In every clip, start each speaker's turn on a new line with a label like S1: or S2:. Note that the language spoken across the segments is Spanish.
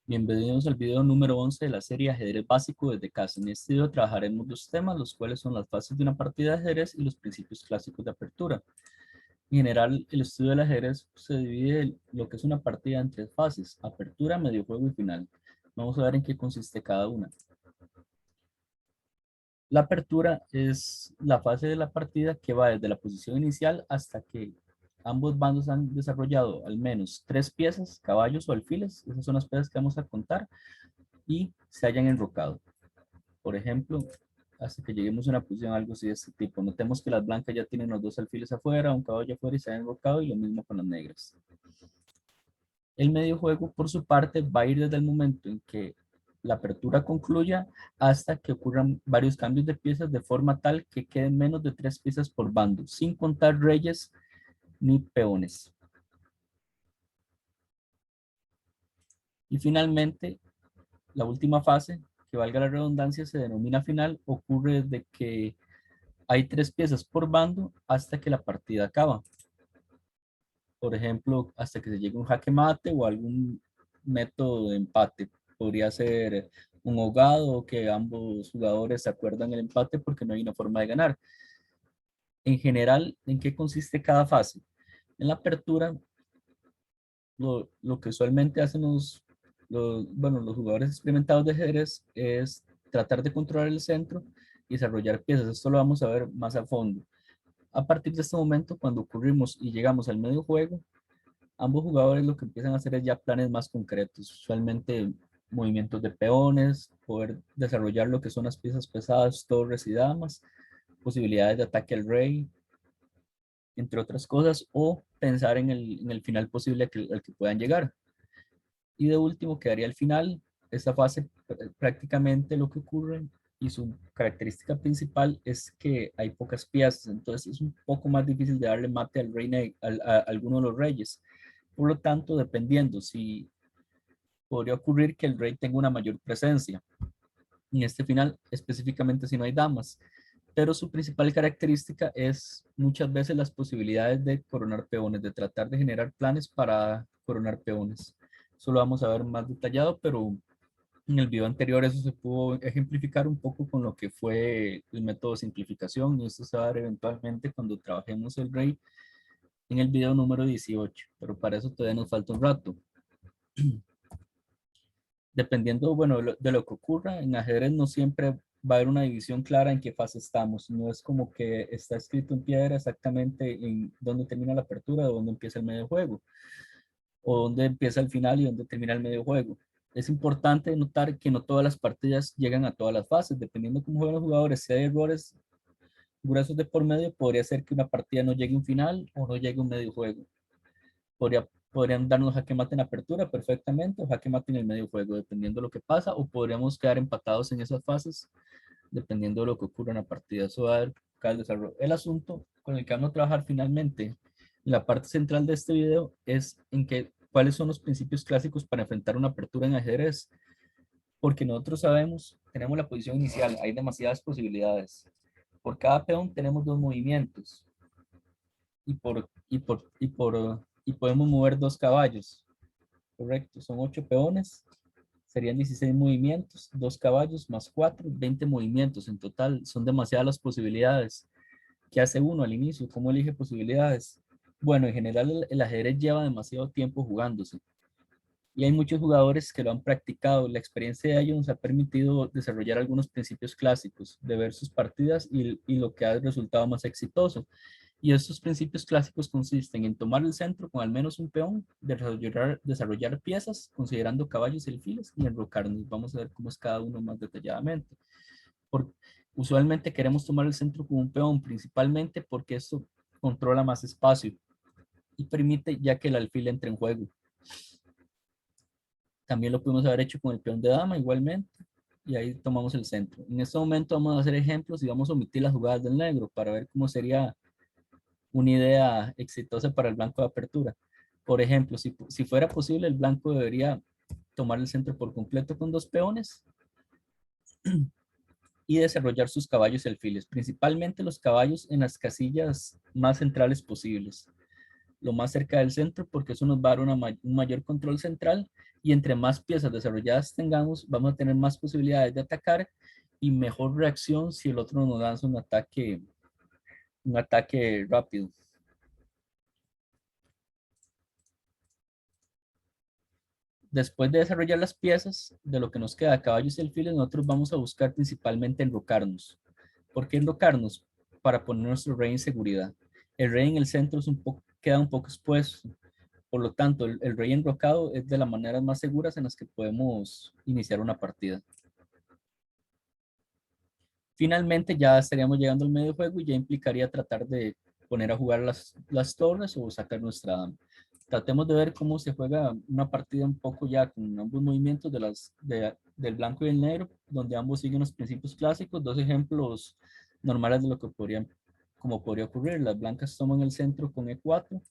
S1: Bienvenidos al video número 11 de la serie Ajedrez Básico desde casa. En este video trabajaremos dos temas, los cuales son las fases de una partida de ajedrez y los principios clásicos de apertura. En general, el estudio del ajedrez se divide en lo que es una partida en tres fases: apertura, medio juego y final. Vamos a ver en qué consiste cada una. La apertura es la fase de la partida que va desde la posición inicial hasta que ambos bandos han desarrollado al menos tres piezas, caballos o alfiles. Esas son las piezas que vamos a contar y se hayan enrocado. Por ejemplo, hasta que lleguemos a una posición algo así de este tipo. Notemos que las blancas ya tienen los dos alfiles afuera, un caballo afuera y se han enrocado, y lo mismo con las negras. El medio juego, por su parte, va a ir desde el momento en que la apertura concluya hasta que ocurran varios cambios de piezas de forma tal que queden menos de tres piezas por bando, sin contar reyes ni peones. Y finalmente, la última fase, que valga la redundancia, se denomina final, ocurre desde que hay tres piezas por bando hasta que la partida acaba. Por ejemplo, hasta que se llegue un jaque mate o algún método de empate. Podría ser un ahogado o que ambos jugadores se acuerdan el empate porque no hay una forma de ganar. En general, ¿en qué consiste cada fase? En la apertura, lo que usualmente hacen los jugadores experimentados de ajedrez es tratar de controlar el centro y desarrollar piezas. Esto lo vamos a ver más a fondo. A partir de este momento, cuando ocurrimos y llegamos al medio juego, ambos jugadores lo que empiezan a hacer es ya planes más concretos, usualmente movimientos de peones, poder desarrollar lo que son las piezas pesadas, torres y damas, posibilidades de ataque al rey, entre otras cosas, o pensar en el final posible al que puedan llegar. Y de último quedaría el final. Esta fase prácticamente lo que ocurre y su característica principal es que hay pocas piezas, entonces es un poco más difícil de darle mate al rey, a alguno de los reyes. Por lo tanto, dependiendo si podría ocurrir que el rey tenga una mayor presencia. En este final, específicamente si no hay damas, pero su principal característica es muchas veces las posibilidades de coronar peones, de tratar de generar planes para coronar peones. Eso lo vamos a ver más detallado, pero en el video anterior eso se pudo ejemplificar un poco con lo que fue el método de simplificación, y esto se va a dar eventualmente cuando trabajemos el rey en el video número 18, pero para eso todavía nos falta un rato. Dependiendo, bueno, de lo que ocurra, en ajedrez no siempre va a haber una división clara en qué fase estamos. No es como que está escrito en piedra exactamente en dónde termina la apertura, o dónde empieza el medio juego, o dónde empieza el final y dónde termina el medio juego. Es importante notar que no todas las partidas llegan a todas las fases. Dependiendo de cómo juegan los jugadores, si hay errores gruesos de por medio, podría ser que una partida no llegue a un final o no llegue a un medio juego. Podrían darnos jaque mate en apertura perfectamente o jaque mate en el medio juego, dependiendo de lo que pasa, o podríamos quedar empatados en esas fases, dependiendo de lo que ocurra en la partida. Eso va a dar cada desarrollo. El asunto con el que vamos a trabajar finalmente, en la parte central de este video, es en cuáles son los principios clásicos para enfrentar una apertura en ajedrez, porque nosotros sabemos, tenemos la posición inicial, hay demasiadas posibilidades. Por cada peón tenemos dos movimientos y podemos mover dos caballos. Correcto, son 8 peones, serían 16 movimientos, 2 caballos más 4, 20 movimientos en total. Son demasiadas las posibilidades. ¿Qué hace uno al inicio? ¿Cómo elige posibilidades? Bueno, en general el ajedrez lleva demasiado tiempo jugándose y hay muchos jugadores que lo han practicado. La experiencia de ellos nos ha permitido desarrollar algunos principios clásicos de ver sus partidas y lo que ha resultado más exitoso. Y estos principios clásicos consisten en tomar el centro con al menos un peón, desarrollar piezas considerando caballos y alfiles y enrocarnos. Vamos a ver cómo es cada uno más detalladamente. Por, Usualmente queremos tomar el centro con un peón, principalmente porque esto controla más espacio y permite ya que el alfil entre en juego. También lo pudimos haber hecho con el peón de dama igualmente, y ahí tomamos el centro. En este momento vamos a hacer ejemplos y vamos a omitir las jugadas del negro para ver cómo sería una idea exitosa para el blanco de apertura. Por ejemplo, si fuera posible, el blanco debería tomar el centro por completo con dos peones y desarrollar sus caballos y alfiles, principalmente los caballos en las casillas más centrales posibles. lo más cerca del centro, porque eso nos va a dar un mayor control central, y entre más piezas desarrolladas tengamos, vamos a tener más posibilidades de atacar y mejor reacción si el otro nos lanza un ataque rápido. Después de desarrollar las piezas de lo que nos queda, caballos y alfiles, nosotros vamos a buscar principalmente enrocarnos. ¿Por qué enrocarnos? Para poner nuestro rey en seguridad. El rey en el centro queda un poco expuesto. Por lo tanto, el rey enrocado es de las maneras más seguras en las que podemos iniciar una partida. Finalmente, ya estaríamos llegando al medio juego y ya implicaría tratar de poner a jugar las torres o sacar nuestra dama. Tratemos de ver cómo se juega una partida un poco ya con ambos movimientos del blanco y el negro, donde ambos siguen los principios clásicos. Dos ejemplos normales de lo que como podría ocurrir. Las blancas toman el centro con E4,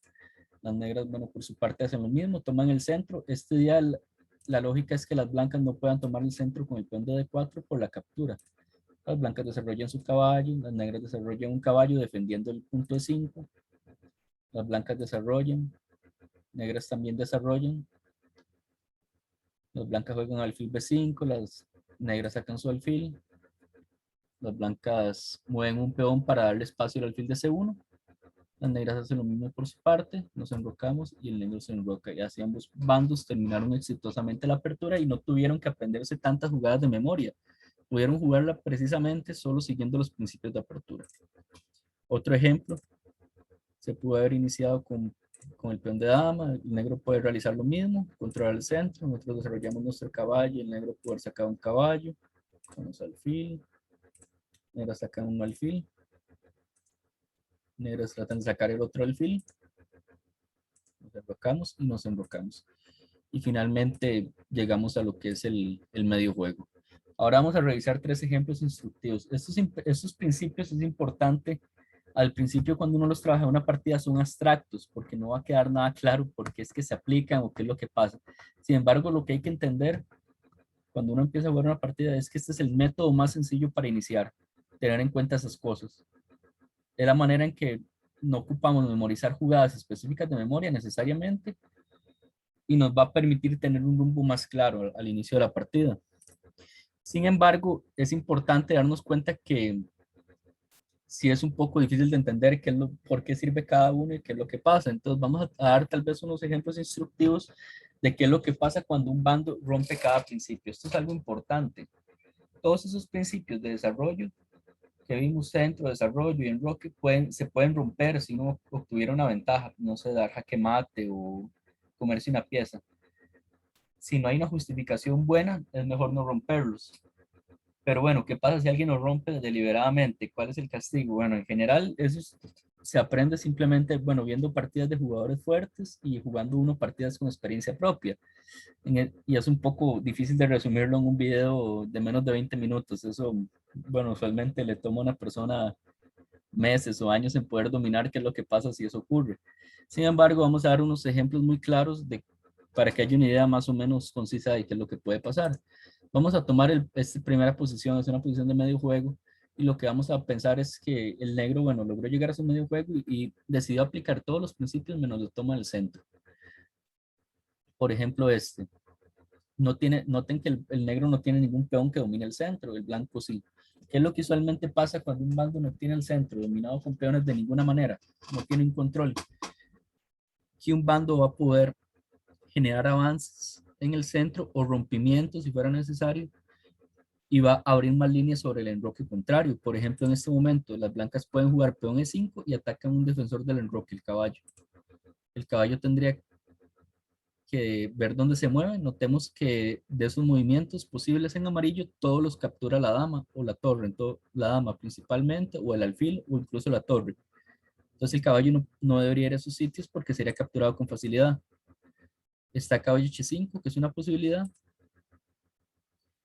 S1: las negras, bueno, por su parte hacen lo mismo, toman el centro. Este día la lógica es que las blancas no puedan tomar el centro con el peón de D4 por la captura. Las blancas desarrollan su caballo, las negras desarrollan un caballo defendiendo el punto E5, las blancas desarrollan, negras también desarrollan, las blancas juegan alfil B5, las negras sacan su alfil, las blancas mueven un peón para darle espacio al alfil de C1, las negras hacen lo mismo por su parte, nos enrocamos y el negro se enroca, y así ambos bandos terminaron exitosamente la apertura y no tuvieron que aprenderse tantas jugadas de memoria, pudieron jugarla precisamente solo siguiendo los principios de apertura. Otro ejemplo, se pudo haber iniciado con el peón de dama, el negro puede realizar lo mismo, controlar el centro, nosotros desarrollamos nuestro caballo, el negro puede sacar un caballo, con los alfil, negros sacan un alfil, negros tratan de sacar el otro alfil, nos enrocamos y nos enrocamos. Y finalmente llegamos a lo que es el medio juego. Ahora vamos a revisar tres ejemplos instructivos. Estos principios es importante. Al principio, cuando uno los trabaja en una partida, son abstractos, porque no va a quedar nada claro por qué es que se aplican o qué es lo que pasa. Sin embargo, lo que hay que entender cuando uno empieza a jugar una partida es que este es el método más sencillo para iniciar, tener en cuenta esas cosas. Es la manera en que no ocupamos memorizar jugadas específicas de memoria necesariamente, y nos va a permitir tener un rumbo más claro al inicio de la partida. Sin embargo, es importante darnos cuenta que sí es un poco difícil de entender por qué sirve cada uno y qué es lo que pasa. Entonces vamos a dar tal vez unos ejemplos instructivos de qué es lo que pasa cuando un bando rompe cada principio. Esto es algo importante. Todos esos principios de desarrollo que vimos, centro, desarrollo y enroque, se pueden romper si uno obtuviera una ventaja, no sé, dar jaque mate o comerse una pieza. Si no hay una justificación buena, es mejor no romperlos. Pero bueno, ¿qué pasa si alguien lo rompe deliberadamente? ¿Cuál es el castigo? Bueno, en general se aprende simplemente, bueno, viendo partidas de jugadores fuertes y jugando uno partidas con experiencia propia. Y es un poco difícil de resumirlo en un video de menos de 20 minutos. Eso, bueno, usualmente le toma a una persona meses o años en poder dominar qué es lo que pasa si eso ocurre. Sin embargo, vamos a dar unos ejemplos muy claros para que haya una idea más o menos concisa de qué es lo que puede pasar. Vamos a tomar esta primera posición, es una posición de medio juego, y lo que vamos a pensar es que el negro, bueno, logró llegar a su medio juego y decidió aplicar todos los principios menos la toma del centro. Por ejemplo, noten que el negro no tiene ningún peón que domine el centro, el blanco sí. ¿Qué es lo que usualmente pasa cuando un bando no tiene el centro dominado con peones de ninguna manera? No tiene un control. Que un bando va a poder generar avances en el centro o rompimientos si fuera necesario, y va a abrir más líneas sobre el enroque contrario. Por ejemplo, en este momento las blancas pueden jugar peón E5 y atacan un defensor del enroque, el caballo. El caballo tendría que ver dónde se mueve. Notemos que de esos movimientos posibles en amarillo, todos los captura la dama o la torre, entonces, la dama principalmente, o el alfil, o incluso la torre. Entonces el caballo no debería ir a esos sitios porque sería capturado con facilidad. Está caballo H5, que es una posibilidad.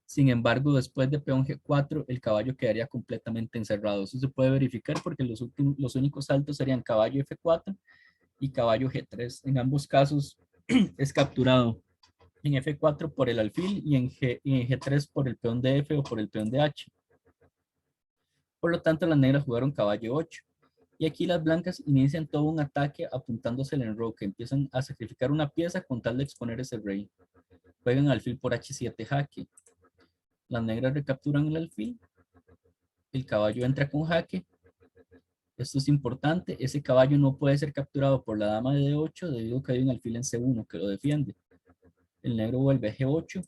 S1: Sin embargo, después de peón G4, el caballo quedaría completamente encerrado. Eso se puede verificar porque los únicos saltos serían caballo F4 y caballo G3. En ambos casos es capturado en F4 por el alfil y en G3 por el peón de F o por el peón de H. Por lo tanto, las negras jugaron caballo 8. Y aquí las blancas inician todo un ataque apuntándose el enroque, empiezan a sacrificar una pieza con tal de exponer ese rey. Juegan alfil por h7 jaque. Las negras recapturan el alfil, el caballo entra con jaque. Esto es importante, ese caballo no puede ser capturado por la dama de D8 debido a que hay un alfil en C1 que lo defiende. El negro vuelve a G8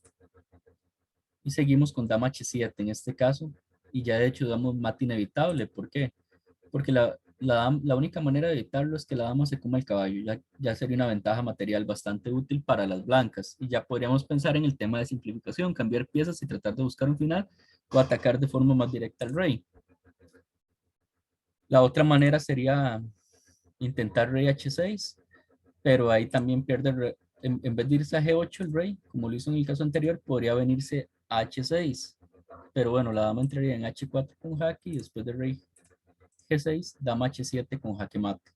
S1: y seguimos con dama H7 en este caso, y ya de hecho damos mate inevitable. ¿Por qué? Porque la única manera de evitarlo es que la dama se coma el caballo, ya sería una ventaja material bastante útil para las blancas, y ya podríamos pensar en el tema de simplificación, cambiar piezas y tratar de buscar un final o atacar de forma más directa al rey. La otra manera sería intentar rey H6, pero ahí también pierde en vez de irse a G8 el rey, como lo hizo en el caso anterior, podría venirse a H6. Pero bueno, la dama entraría en H4 con jaque y después de rey G6, dama H7 con jaque mate.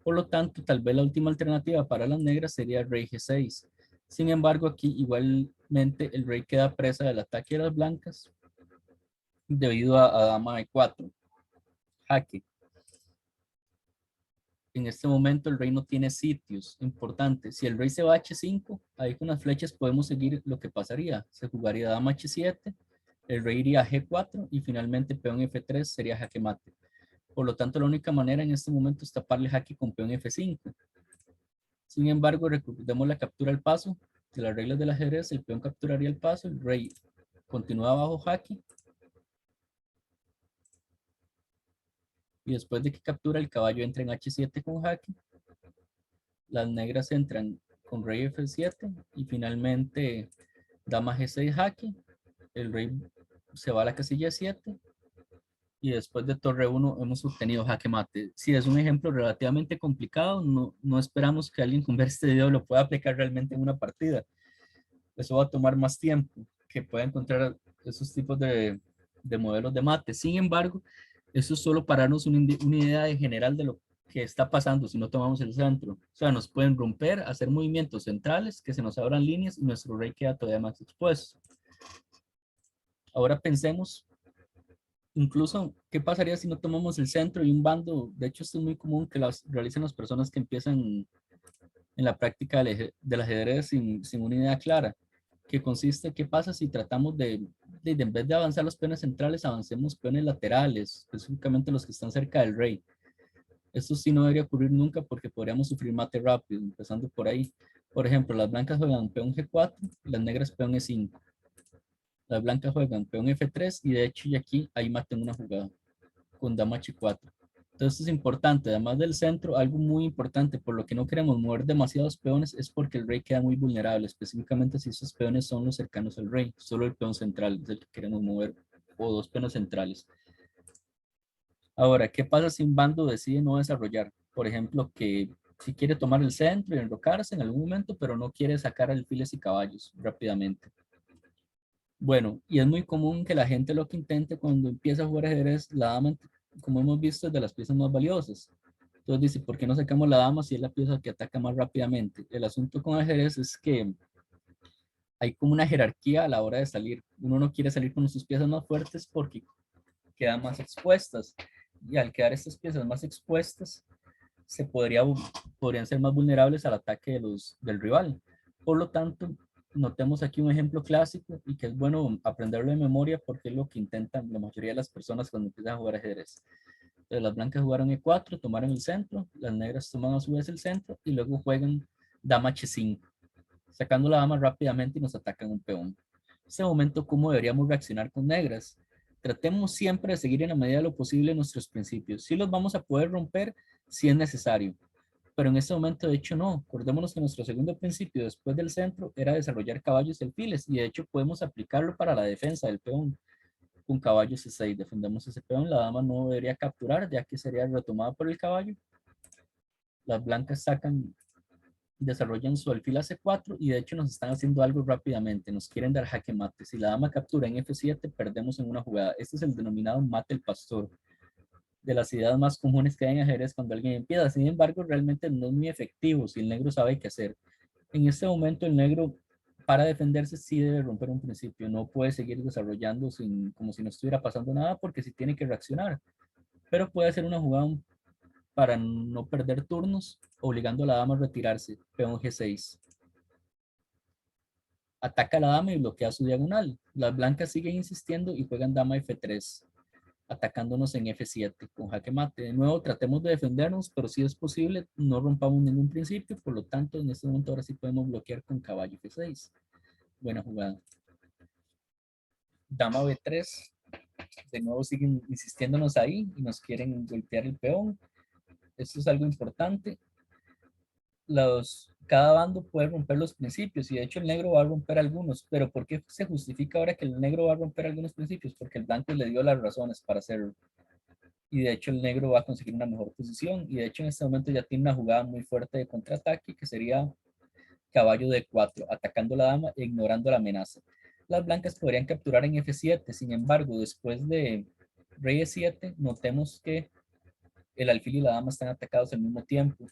S1: Por lo tanto, tal vez la última alternativa para las negras sería rey G6. Sin embargo, aquí igualmente el rey queda presa del ataque de las blancas debido a dama E4, jaque. En este momento el rey no tiene sitios importantes. Si el rey se va a H5, ahí con las flechas podemos seguir lo que pasaría. Se jugaría dama H7, el rey iría a G4 y finalmente peón F3 sería jaque mate. Por lo tanto, la única manera en este momento es taparle jaque con peón F5. Sin embargo, recordemos la captura al paso de las reglas del ajedrez. El peón capturaría el paso, el rey continúa bajo jaque y después de que captura el caballo entra en H7 con jaque. Las negras entran con rey F7 y finalmente dama G6 jaque. El rey se va a la casilla 7 y después de torre 1 hemos obtenido jaque mate. Si es un ejemplo relativamente complicado, no esperamos que alguien con ver este video lo pueda aplicar realmente en una partida. Eso va a tomar más tiempo que pueda encontrar esos tipos de modelos de mate. Sin embargo, eso es solo para darnos una idea de general de lo que está pasando si no tomamos el centro. O sea, nos pueden romper, hacer movimientos centrales, que se nos abran líneas y nuestro rey queda todavía más expuesto. Ahora pensemos, incluso, ¿qué pasaría si no tomamos el centro y un bando? De hecho, esto es muy común que las realicen las personas que empiezan en la práctica del ajedrez sin una idea clara, que consiste, ¿qué pasa si tratamos en vez de avanzar los peones centrales, avancemos peones laterales, específicamente los que están cerca del rey? Esto sí no debería ocurrir nunca porque podríamos sufrir mate rápido, empezando por ahí. Por ejemplo, las blancas juegan peón G4, las negras peón E5. Las blancas juegan peón F3 y de hecho y aquí ahí mate en una jugada con dama H4. Entonces es importante, además del centro, algo muy importante, por lo que no queremos mover demasiados peones, es porque el rey queda muy vulnerable, específicamente si esos peones son los cercanos al rey, solo el peón central es el que queremos mover, o dos peones centrales. Ahora, ¿qué pasa si un bando decide no desarrollar? Por ejemplo, que si quiere tomar el centro y enrocarse en algún momento, pero no quiere sacar alfiles y caballos rápidamente. Bueno, y es muy común que la gente lo que intente cuando empieza a jugar ajedrez, la dama, como hemos visto, es de las piezas más valiosas. Entonces dice, ¿por qué no sacamos la dama si es la pieza que ataca más rápidamente? El asunto con ajedrez es que hay como una jerarquía a la hora de salir. Uno no quiere salir con sus piezas más fuertes porque quedan más expuestas. Y al quedar estas piezas más expuestas, podrían ser más vulnerables al ataque del rival. Por lo tanto, notemos aquí un ejemplo clásico y que es bueno aprenderlo de memoria porque es lo que intentan la mayoría de las personas cuando empiezan a jugar ajedrez. Entonces, las blancas jugaron E4, tomaron el centro, las negras toman a su vez el centro y luego juegan dama H5, sacando la dama rápidamente y nos atacan un peón. En este momento, ¿cómo deberíamos reaccionar con negras? Tratemos siempre de seguir en la medida de lo posible nuestros principios. Sí los vamos a poder romper si es necesario, pero en este momento de hecho no. Acordémonos que nuestro segundo principio después del centro era desarrollar caballos y alfiles y de hecho podemos aplicarlo para la defensa del peón. Con caballo C6 defendemos ese peón, la dama no debería capturar ya que sería retomada por el caballo. Las blancas desarrollan su alfil a C4 y de hecho nos están haciendo algo rápidamente, nos quieren dar jaque mate. Si la dama captura en F7, perdemos en una jugada. Este es el denominado mate el pastor, de las ideas más comunes que hay en ajedrez cuando alguien empieza. Sin embargo, realmente no es muy efectivo si el negro sabe qué hacer. En este momento el negro, para defenderse, sí debe romper un principio, no puede seguir desarrollando como si no estuviera pasando nada porque sí tiene que reaccionar, pero puede hacer una jugada para no perder turnos, obligando a la dama a retirarse. Peón G6. Ataca a la dama y bloquea su diagonal. Las blancas siguen insistiendo y juegan dama F3, atacándonos en F7 con jaque mate. De nuevo, tratemos de defendernos, pero si es posible, no rompamos ningún principio. Por lo tanto, en este momento ahora sí podemos bloquear con caballo F6. Buena jugada. Dama B3. De nuevo siguen insistiéndonos ahí y nos quieren golpear el peón. Esto es algo importante. Cada bando puede romper los principios y de hecho el negro va a romper algunos, pero ¿por qué se justifica ahora que el negro va a romper algunos principios? Porque el blanco le dio las razones para hacerlo y de hecho el negro va a conseguir una mejor posición y de hecho en este momento ya tiene una jugada muy fuerte de contraataque que sería caballo D4, atacando la dama e ignorando la amenaza. Las blancas podrían capturar en F7, sin embargo después de rey E7 notemos que el alfil y la dama están atacados al mismo tiempo.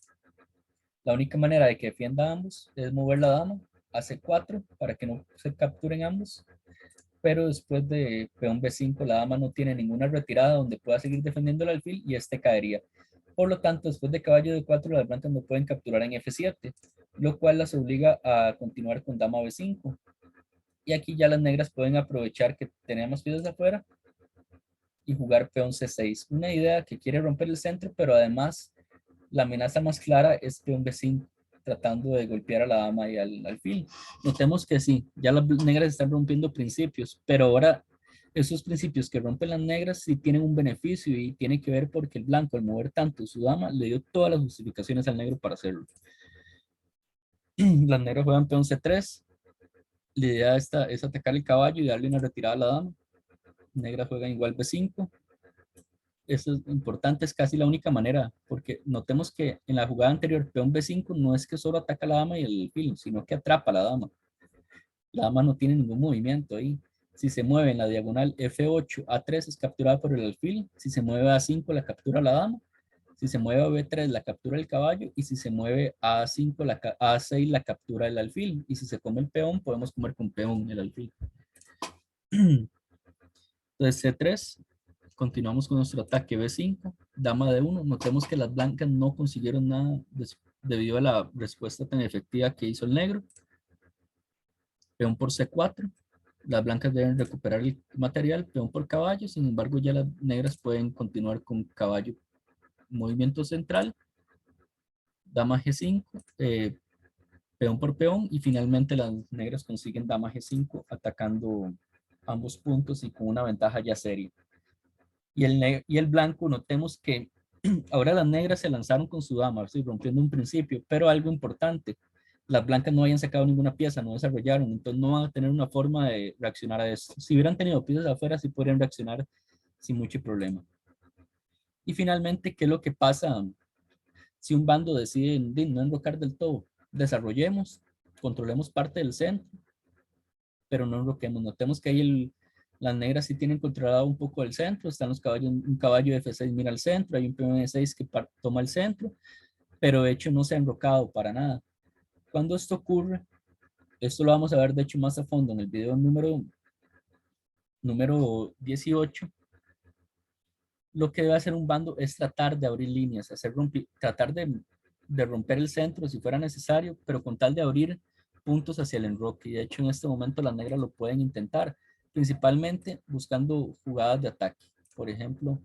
S1: La única manera de que defienda a ambos es mover la dama a C4 para que no se capturen ambos. Pero después de peón B5, la dama no tiene ninguna retirada donde pueda seguir defendiendo el alfil y este caería. Por lo tanto, después de caballo D4, las blancas no pueden capturar en F7, lo cual las obliga a continuar con dama B5. Y aquí ya las negras pueden aprovechar que tenemos piezas afuera y jugar peón C6. Una idea que quiere romper el centro, pero además la amenaza más clara es peón B5, tratando de golpear a la dama y al alfil. Notemos que sí, ya las negras están rompiendo principios, pero ahora esos principios que rompen las negras sí tienen un beneficio y tiene que ver porque el blanco al mover tanto su dama le dio todas las justificaciones al negro para hacerlo. Las negras juegan peón C3, la idea esta es atacar el caballo y darle una retirada a la dama. Negras juegan igual B5. Eso es importante, es casi la única manera, porque notemos que en la jugada anterior, peón B5 no es que solo ataca a la dama y el alfil, sino que atrapa a la dama. La dama no tiene ningún movimiento ahí. Si se mueve en la diagonal F8, A3 es capturada por el alfil. Si se mueve a A5, la captura la dama. Si se mueve a B3, la captura el caballo. Y si se mueve a A5, a A6, la captura el alfil. Y si se come el peón, podemos comer con peón el alfil. Entonces C3, continuamos con nuestro ataque B5, dama D1. Notemos que las blancas no consiguieron nada debido a la respuesta tan efectiva que hizo el negro. Peón por C4. Las blancas deben recuperar el material, peón por caballo. Sin embargo, ya las negras pueden continuar con caballo, movimiento central, dama G5, peón por peón. Y finalmente las negras consiguen dama G5 atacando ambos puntos y con una ventaja ya seria. Y el blanco, notemos que ahora las negras se lanzaron con su dama, ¿sí? Rompiendo un principio, pero algo importante, las blancas no habían sacado ninguna pieza, no desarrollaron, entonces no van a tener una forma de reaccionar a esto. Si hubieran tenido piezas afuera, sí podrían reaccionar sin mucho problema. Y finalmente, ¿qué es lo que pasa si un bando decide no enrocar del todo? Desarrollemos, controlemos parte del centro, pero no enroquemos. Notemos que ahí las negras sí tienen controlado un poco el centro, están los caballos, un caballo de F6 mira al centro, hay un peón E6 que toma el centro, pero de hecho no se ha enrocado para nada. Cuando esto ocurre, esto lo vamos a ver de hecho más a fondo en el video número 18, lo que debe hacer un bando es tratar de abrir líneas, tratar de romper el centro si fuera necesario, pero con tal de abrir puntos hacia el enroque. Y de hecho en este momento las negras lo pueden intentar, principalmente buscando jugadas de ataque. Por ejemplo,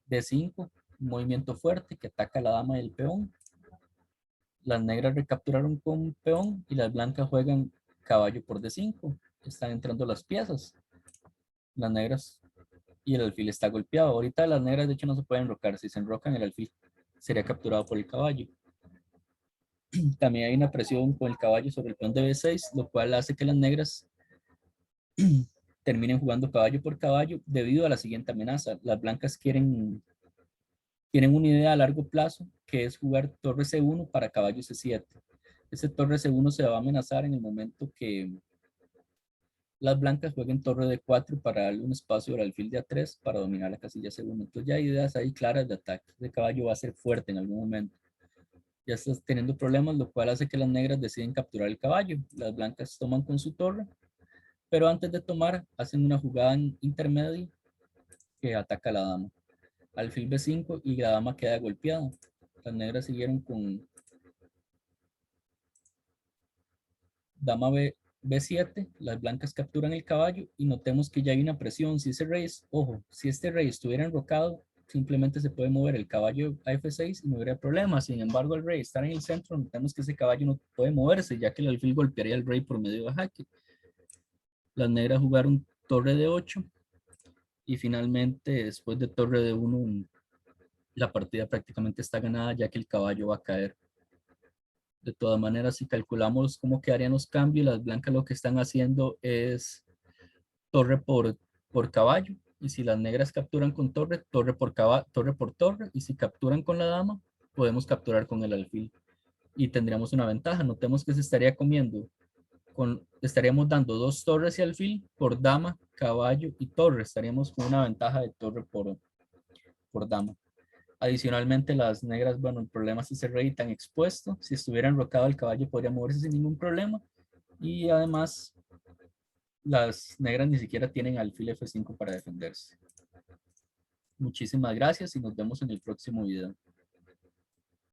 S1: D5, un movimiento fuerte que ataca a la dama y el peón. Las negras recapturaron con peón y las blancas juegan caballo por D5. Están entrando las piezas. Las negras y el alfil está golpeado. Ahorita las negras de hecho no se pueden enrocar. Si se enrocan, el alfil sería capturado por el caballo. También hay una presión con el caballo sobre el peón de B6, lo cual hace que las negras terminen jugando caballo por caballo debido a la siguiente amenaza. Las blancas tienen una idea a largo plazo que es jugar torre C1 para caballo C7. Ese torre C1 se va a amenazar en el momento que las blancas jueguen torre D4 para darle un espacio al alfil de A3 para dominar la casilla C1. Entonces ya hay ideas ahí claras de ataque. Ese caballo va a ser fuerte en algún momento. Ya estás teniendo problemas, lo cual hace que las negras deciden capturar el caballo. Las blancas toman con su torre, pero antes de tomar hacen una jugada intermedia que ataca a la dama. alfil B5 y la dama queda golpeada. Las negras siguieron con dama B7, las blancas capturan el caballo y notemos que ya hay una presión. Si ese rey, ojo, si este rey estuviera enrocado, simplemente se puede mover el caballo a F6 y no habría problema. Sin embargo, el rey está en el centro, notemos que ese caballo no puede moverse, ya que el alfil golpearía al rey por medio de jaque. Las negras jugaron torre de 8 y finalmente, después de torre de 1, la partida prácticamente está ganada, ya que el caballo va a caer. De todas maneras, si calculamos cómo quedarían los cambios, las blancas lo que están haciendo es torre por caballo. Y si las negras capturan con torre, torre por caballo, torre por torre. Y si capturan con la dama, podemos capturar con el alfil. Y tendríamos una ventaja. Notemos que se estaría comiendo, estaríamos dando 2 torres y alfil por dama, caballo y torre. Estaríamos con una ventaja de torre por dama. Adicionalmente, las negras, bueno, el problema es ese rey tan expuesto. Si estuviera enrocado el caballo podría moverse sin ningún problema. Y además, las negras ni siquiera tienen alfil F5 para defenderse. Muchísimas gracias y nos vemos en el próximo video.